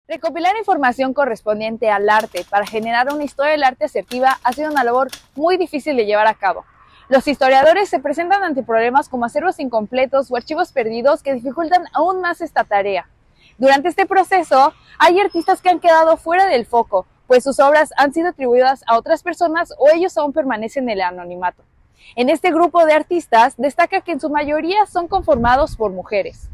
Recopilar información correspondiente al arte para generar una historia del arte asertiva ha sido una labor muy difícil de llevar a cabo. Los historiadores se presentan ante problemas como acervos incompletos o archivos perdidos que dificultan aún más esta tarea. Durante este proceso, hay artistas que han quedado fuera del foco, pues sus obras han sido atribuidas a otras personas o ellos aún permanecen en el anonimato. En este grupo de artistas destaca que en su mayoría son conformados por mujeres.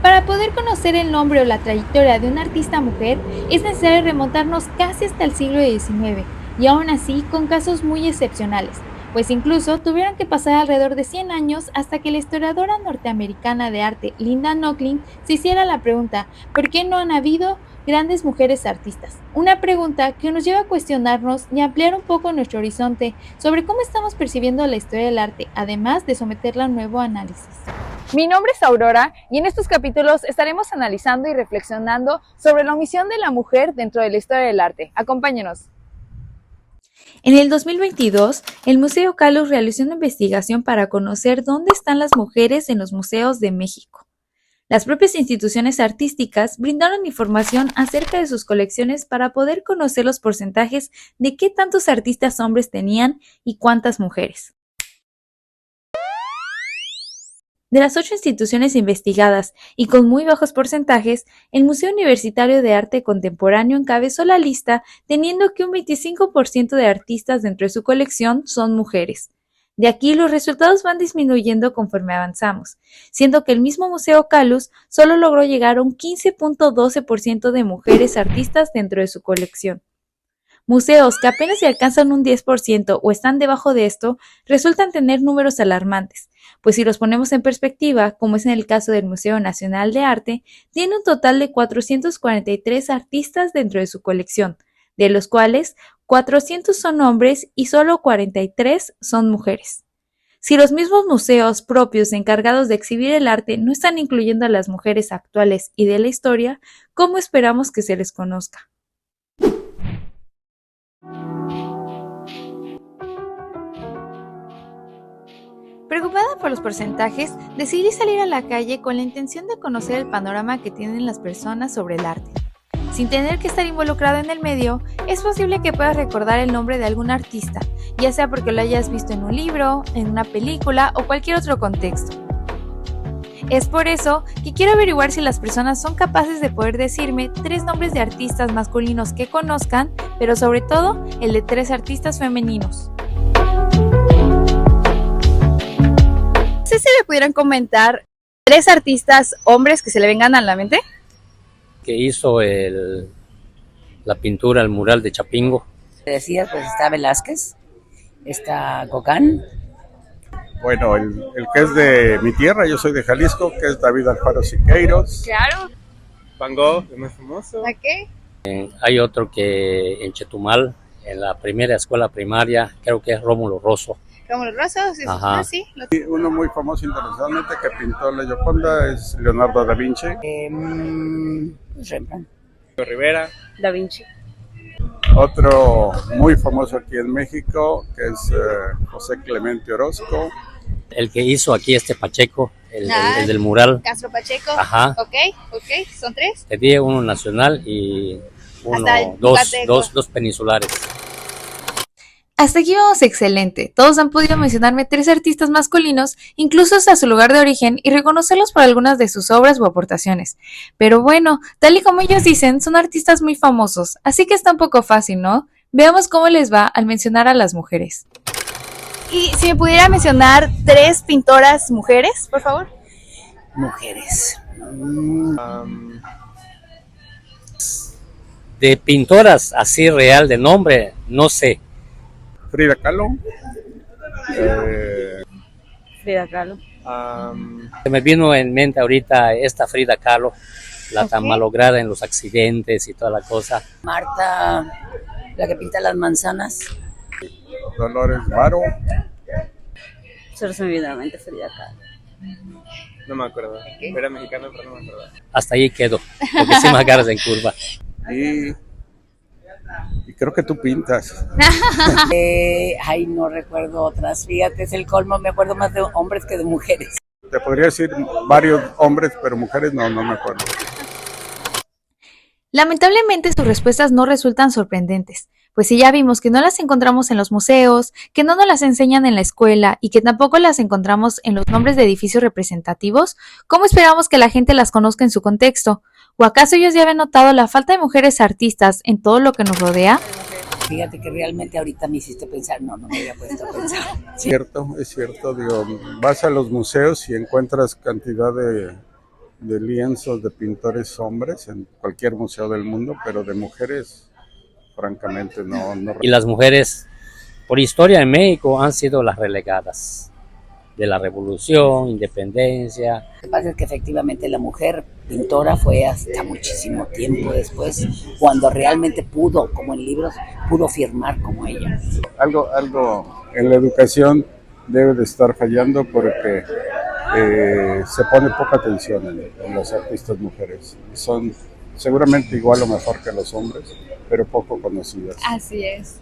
Para poder conocer el nombre o la trayectoria de una artista mujer, es necesario remontarnos casi hasta el siglo XIX, y aún así con casos muy excepcionales, pues incluso tuvieron que pasar alrededor de 100 años hasta que la historiadora norteamericana de arte Linda Nochlin se hiciera la pregunta: ¿por qué no han habido grandes mujeres artistas? Una pregunta que nos lleva a cuestionarnos y ampliar un poco nuestro horizonte sobre cómo estamos percibiendo la historia del arte, además de someterla a un nuevo análisis. Mi nombre es Aurora y en estos capítulos estaremos analizando y reflexionando sobre la omisión de la mujer dentro de la historia del arte. Acompáñenos. En el 2022, el Museo Calus realizó una investigación para conocer dónde están las mujeres en los museos de México. Las propias instituciones artísticas brindaron información acerca de sus colecciones para poder conocer los porcentajes de qué tantos artistas hombres tenían y cuántas mujeres. De las 8 instituciones investigadas y con muy bajos porcentajes, el Museo Universitario de Arte Contemporáneo encabezó la lista teniendo que un 25% de artistas dentro de su colección son mujeres. De aquí los resultados van disminuyendo conforme avanzamos, siendo que el mismo Museo Calus solo logró llegar a un 15.12% de mujeres artistas dentro de su colección. Museos que apenas se alcanzan un 10% o están debajo de esto, resultan tener números alarmantes, pues si los ponemos en perspectiva, como es en el caso del Museo Nacional de Arte, tiene un total de 443 artistas dentro de su colección, de los cuales 400 son hombres y solo 43 son mujeres. Si los mismos museos propios encargados de exhibir el arte no están incluyendo a las mujeres actuales y de la historia, ¿cómo esperamos que se les conozca? Preocupada por los porcentajes, decidí salir a la calle con la intención de conocer el panorama que tienen las personas sobre el arte. Sin tener que estar involucrado en el medio, es posible que puedas recordar el nombre de algún artista, ya sea porque lo hayas visto en un libro, en una película o cualquier otro contexto. Es por eso que quiero averiguar si las personas son capaces de poder decirme 3 nombres de artistas masculinos que conozcan, pero sobre todo el de 3 artistas femeninos. No sé si me pudieran comentar 3 artistas hombres que se le vengan a la mente. Que hizo la pintura, el mural de Chapingo. Decías, pues está Velázquez, está Gauguin. Bueno, el que es de mi tierra, yo soy de Jalisco, que es David Alfaro Siqueiros. Claro. Van Gogh, el más famoso. ¿Ok? Hay otro que en Chetumal, en la primera escuela primaria, creo que es Rómulo Rosso. Rómulo Rosso, sí. Ajá. Sí. Y uno muy famoso internacionalmente que pintó la Gioconda es Leonardo da Vinci. Rembrandt. Rivera. Da Vinci. Otro muy famoso aquí en México, que es José Clemente Orozco. El que hizo aquí Pacheco, el del mural. Castro Pacheco. Ajá. Ok, son 3. Te di uno nacional y dos peninsulares. Hasta aquí vamos excelente. Todos han podido mencionarme 3 artistas masculinos, incluso hasta su lugar de origen, y reconocerlos por algunas de sus obras o aportaciones. Pero bueno, tal y como ellos dicen, son artistas muy famosos, así que está un poco fácil, ¿no? Veamos cómo les va al mencionar a las mujeres. Y si me pudiera mencionar 3 pintoras mujeres, por favor. Mujeres. De pintoras así real de nombre, no sé. Frida Kahlo. Frida Kahlo. Se me vino en mente ahorita esta Frida Kahlo, la tan Ok. malograda en los accidentes y toda la cosa. Marta, la que pinta las manzanas. Dolores Varo. Solo se me viene a la mente Frida Kahlo. No me acuerdo. Era mexicano, pero no me acuerdo. Hasta ahí quedo, porque sí me agarras en curva. Y creo que tú pintas. Ay, no recuerdo otras. Fíjate, es el colmo. Me acuerdo más de hombres que de mujeres. Te podría decir varios hombres, pero mujeres no me acuerdo. Lamentablemente sus respuestas no resultan sorprendentes, pues si ya vimos que no las encontramos en los museos, que no nos las enseñan en la escuela y que tampoco las encontramos en los nombres de edificios representativos, ¿cómo esperamos que la gente las conozca en su contexto? ¿O acaso ellos ya habían notado la falta de mujeres artistas en todo lo que nos rodea? Fíjate que realmente ahorita me hiciste pensar. No me había puesto a pensar. Sí. Es cierto, digo, vas a los museos y encuentras cantidad de lienzos de pintores hombres en cualquier museo del mundo, pero de mujeres, francamente, no. Y las mujeres, por historia en México, han sido las relegadas de la revolución, independencia. Lo que pasa es que efectivamente la mujer pintora fue hasta muchísimo tiempo después, cuando realmente pudo, como en libros, pudo firmar como ella. Algo en la educación debe de estar fallando porque se pone poca atención en las artistas mujeres. Son seguramente igual o mejor que los hombres, pero poco conocidas. Así es.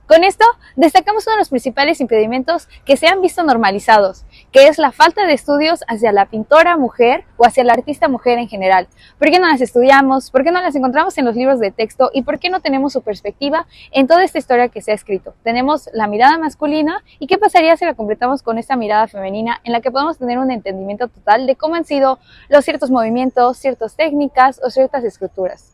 Con esto, destacamos uno de los principales impedimentos que se han visto normalizados, que es la falta de estudios hacia la pintora mujer o hacia la artista mujer en general. ¿Por qué no las estudiamos? ¿Por qué no las encontramos en los libros de texto? ¿Y por qué no tenemos su perspectiva en toda esta historia que se ha escrito? Tenemos la mirada masculina, ¿y qué pasaría si la completamos con esta mirada femenina en la que podemos tener un entendimiento total de cómo han sido los ciertos movimientos, ciertas técnicas o ciertas escrituras?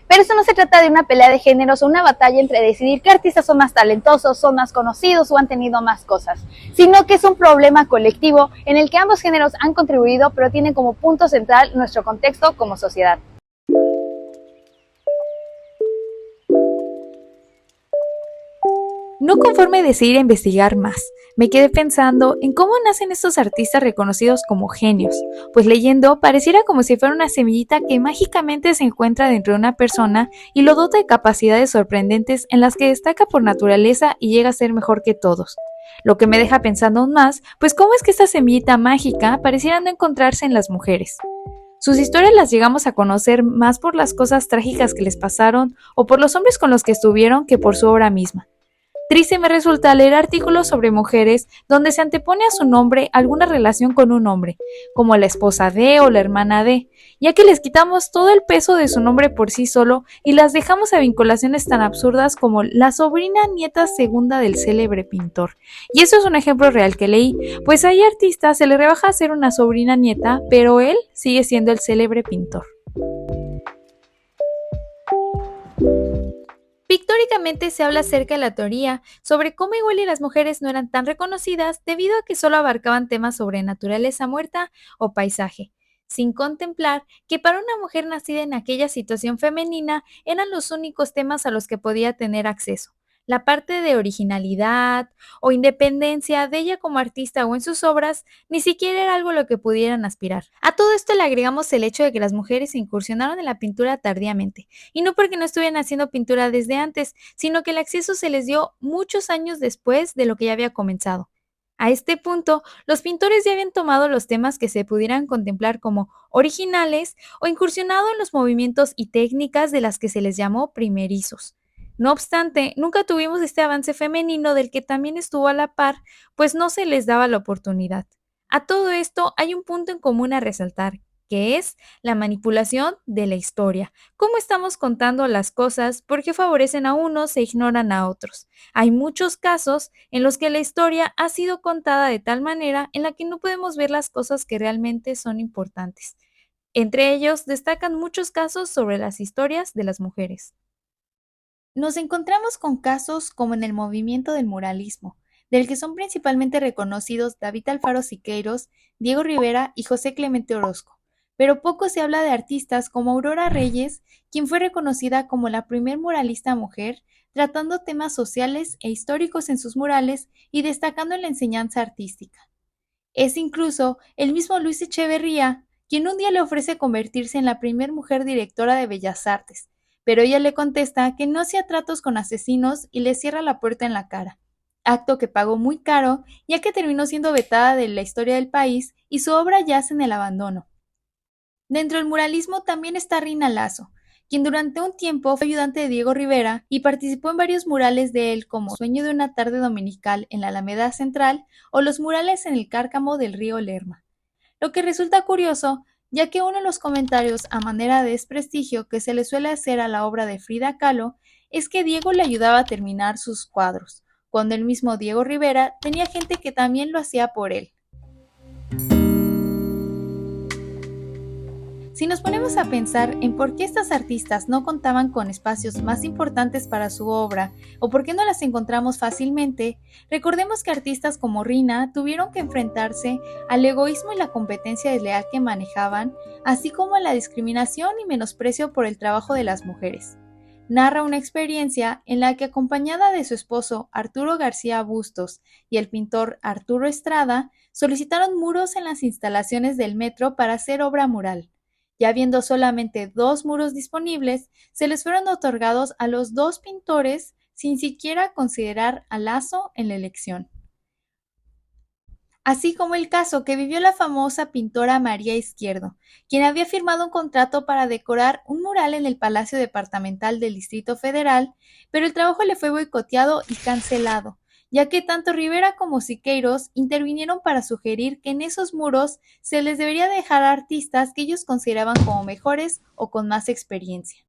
Pero esto no se trata de una pelea de géneros o una batalla entre decidir qué artistas son más talentosos, son más conocidos o han tenido más cosas, sino que es un problema colectivo en el que ambos géneros han contribuido, pero tienen como punto central nuestro contexto como sociedad. No conforme decidí investigar más, me quedé pensando en cómo nacen estos artistas reconocidos como genios, pues leyendo pareciera como si fuera una semillita que mágicamente se encuentra dentro de una persona y lo dota de capacidades sorprendentes en las que destaca por naturaleza y llega a ser mejor que todos. Lo que me deja pensando aún más, pues cómo es que esta semillita mágica pareciera no encontrarse en las mujeres. Sus historias las llegamos a conocer más por las cosas trágicas que les pasaron o por los hombres con los que estuvieron que por su obra misma. Triste me resulta leer artículos sobre mujeres donde se antepone a su nombre alguna relación con un hombre, como la esposa de o la hermana de, ya que les quitamos todo el peso de su nombre por sí solo y las dejamos a vinculaciones tan absurdas como la sobrina nieta segunda del célebre pintor. Y eso es un ejemplo real que leí, pues hay artistas se le rebaja a ser una sobrina nieta, pero él sigue siendo el célebre pintor. Pictóricamente se habla acerca de la teoría sobre cómo igual y las mujeres no eran tan reconocidas debido a que solo abarcaban temas sobre naturaleza muerta o paisaje, sin contemplar que para una mujer nacida en aquella situación femenina eran los únicos temas a los que podía tener acceso. La parte de originalidad o independencia de ella como artista o en sus obras ni siquiera era algo a lo que pudieran aspirar. A todo esto le agregamos el hecho de que las mujeres incursionaron en la pintura tardíamente, y no porque no estuvieran haciendo pintura desde antes, sino que el acceso se les dio muchos años después de lo que ya había comenzado. A este punto, los pintores ya habían tomado los temas que se pudieran contemplar como originales o incursionado en los movimientos y técnicas de las que se les llamó primerizos. No obstante, nunca tuvimos este avance femenino del que también estuvo a la par, pues no se les daba la oportunidad. A todo esto hay un punto en común a resaltar, que es la manipulación de la historia. ¿Cómo estamos contando las cosas? ¿Por qué favorecen a unos e ignoran a otros? Hay muchos casos en los que la historia ha sido contada de tal manera en la que no podemos ver las cosas que realmente son importantes. Entre ellos destacan muchos casos sobre las historias de las mujeres. Nos encontramos con casos como en el movimiento del muralismo, del que son principalmente reconocidos David Alfaro Siqueiros, Diego Rivera y José Clemente Orozco, pero poco se habla de artistas como Aurora Reyes, quien fue reconocida como la primer muralista mujer, tratando temas sociales e históricos en sus murales y destacando en la enseñanza artística. Es incluso el mismo Luis Echeverría quien un día le ofrece convertirse en la primer mujer directora de Bellas Artes, pero ella le contesta que no hacía tratos con asesinos y le cierra la puerta en la cara, acto que pagó muy caro ya que terminó siendo vetada de la historia del país y su obra yace en el abandono. Dentro del muralismo también está Rina Lazo, quien durante un tiempo fue ayudante de Diego Rivera y participó en varios murales de él como Sueño de una tarde dominical en la Alameda Central o los murales en el Cárcamo del río Lerma. Lo que resulta curioso, ya que uno de los comentarios a manera de desprestigio que se le suele hacer a la obra de Frida Kahlo es que Diego le ayudaba a terminar sus cuadros, cuando el mismo Diego Rivera tenía gente que también lo hacía por él. Si nos ponemos a pensar en por qué estas artistas no contaban con espacios más importantes para su obra o por qué no las encontramos fácilmente, recordemos que artistas como Rina tuvieron que enfrentarse al egoísmo y la competencia desleal que manejaban, así como a la discriminación y menosprecio por el trabajo de las mujeres. Narra una experiencia en la que, acompañada de su esposo Arturo García Bustos y el pintor Arturo Estrada, solicitaron muros en las instalaciones del metro para hacer obra mural. Ya habiendo solamente 2 muros disponibles, se les fueron otorgados a los 2 pintores sin siquiera considerar a Lazo en la elección. Así como el caso que vivió la famosa pintora María Izquierdo, quien había firmado un contrato para decorar un mural en el Palacio Departamental del Distrito Federal, pero el trabajo le fue boicoteado y cancelado, ya que tanto Rivera como Siqueiros intervinieron para sugerir que en esos muros se les debería dejar a artistas que ellos consideraban como mejores o con más experiencia.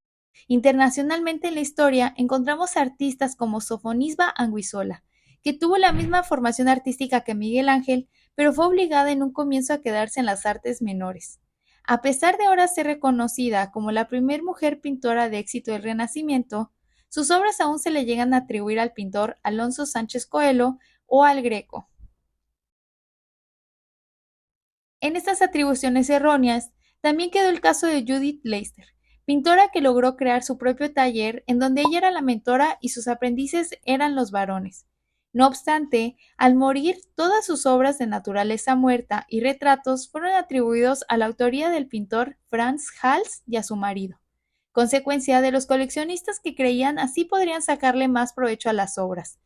Internacionalmente en la historia encontramos artistas como Sofonisba Anguissola, que tuvo la misma formación artística que Miguel Ángel, pero fue obligada en un comienzo a quedarse en las artes menores. A pesar de ahora ser reconocida como la primer mujer pintora de éxito del Renacimiento, sus obras aún se le llegan a atribuir al pintor Alonso Sánchez Coelho o al Greco. En estas atribuciones erróneas, también quedó el caso de Judith Leister, pintora que logró crear su propio taller en donde ella era la mentora y sus aprendices eran los varones. No obstante, al morir, todas sus obras de naturaleza muerta y retratos fueron atribuidos a la autoría del pintor Franz Hals y a su marido, consecuencia de los coleccionistas que creían así podrían sacarle más provecho a las obras.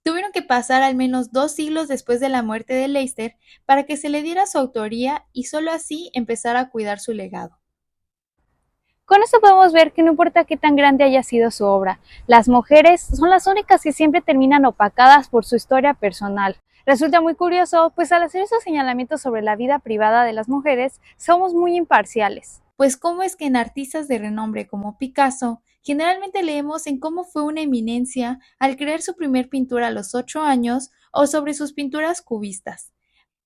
Tuvieron que pasar al menos 2 siglos después de la muerte de Leister para que se le diera su autoría y solo así empezar a cuidar su legado. Con esto podemos ver que no importa qué tan grande haya sido su obra, las mujeres son las únicas que siempre terminan opacadas por su historia personal. Resulta muy curioso, pues al hacer esos señalamientos sobre la vida privada de las mujeres, somos muy imparciales. Pues cómo es que en artistas de renombre como Picasso, generalmente leemos en cómo fue una eminencia al crear su primer pintura a los 8 años o sobre sus pinturas cubistas,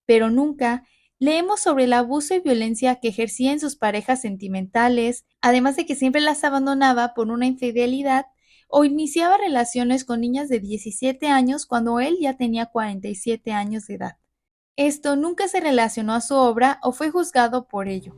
pero nunca leemos sobre el abuso y violencia que ejercía en sus parejas sentimentales, además de que siempre las abandonaba por una infidelidad o iniciaba relaciones con niñas de 17 años cuando él ya tenía 47 años de edad. Esto nunca se relacionó a su obra o fue juzgado por ello.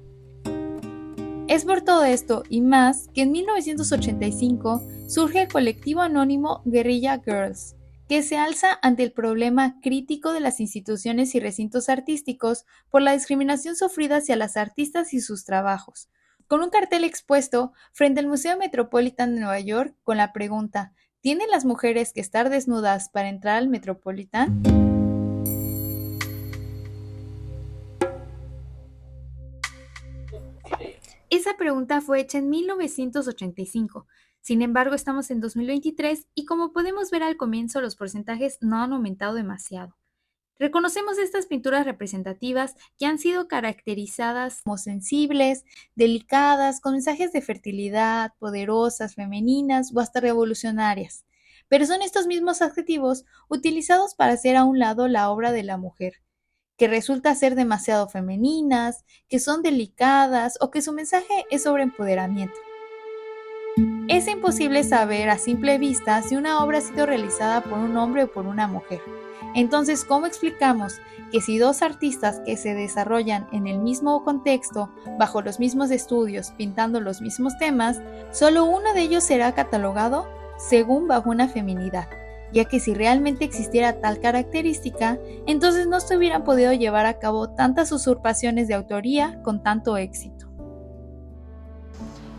Es por todo esto y más que en 1985 surge el colectivo anónimo Guerrilla Girls, que se alza ante el problema crítico de las instituciones y recintos artísticos por la discriminación sufrida hacia las artistas y sus trabajos, con un cartel expuesto frente al Museo Metropolitan de Nueva York con la pregunta: ¿tienen las mujeres que estar desnudas para entrar al Metropolitan? Esa pregunta fue hecha en 1985. Sin embargo, estamos en 2023 y como podemos ver al comienzo, los porcentajes no han aumentado demasiado. Reconocemos estas pinturas representativas que han sido caracterizadas como sensibles, delicadas, con mensajes de fertilidad, poderosas, femeninas o hasta revolucionarias. Pero son estos mismos adjetivos utilizados para hacer a un lado la obra de la mujer, que resulta ser demasiado femeninas, que son delicadas o que su mensaje es sobre empoderamiento. Es imposible saber a simple vista si una obra ha sido realizada por un hombre o por una mujer, Entonces, ¿cómo explicamos que si dos artistas que se desarrollan en el mismo contexto, bajo los mismos estudios, pintando los mismos temas, solo uno de ellos será catalogado según bajo una feminidad? Ya que si realmente existiera tal característica, entonces no se hubieran podido llevar a cabo tantas usurpaciones de autoría con tanto éxito.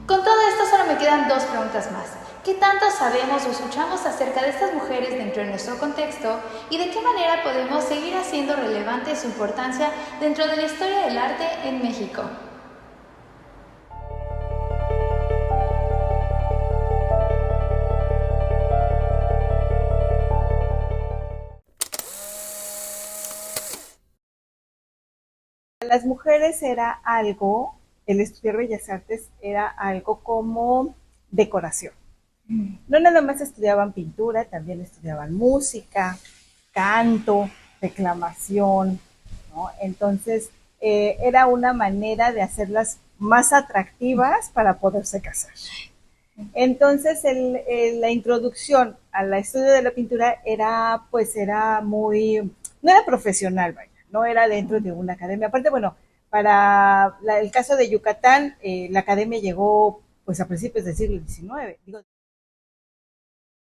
Con todo esto solo me quedan dos preguntas más. ¿Qué tanto sabemos o escuchamos acerca de estas mujeres dentro de nuestro contexto y de qué manera podemos seguir haciendo relevante su importancia dentro de la historia del arte en México? Las mujeres era algo, el estudiar Bellas Artes era algo como decoración. No nada más estudiaban pintura, también estudiaban música, canto, declamación, ¿no? Entonces, era una manera de hacerlas más atractivas para poderse casar. Entonces, la introducción al estudio de la pintura era muy, no era profesional, vaya, no era dentro de una academia. Aparte, bueno, para el caso de Yucatán, la academia llegó pues a principios del siglo XIX.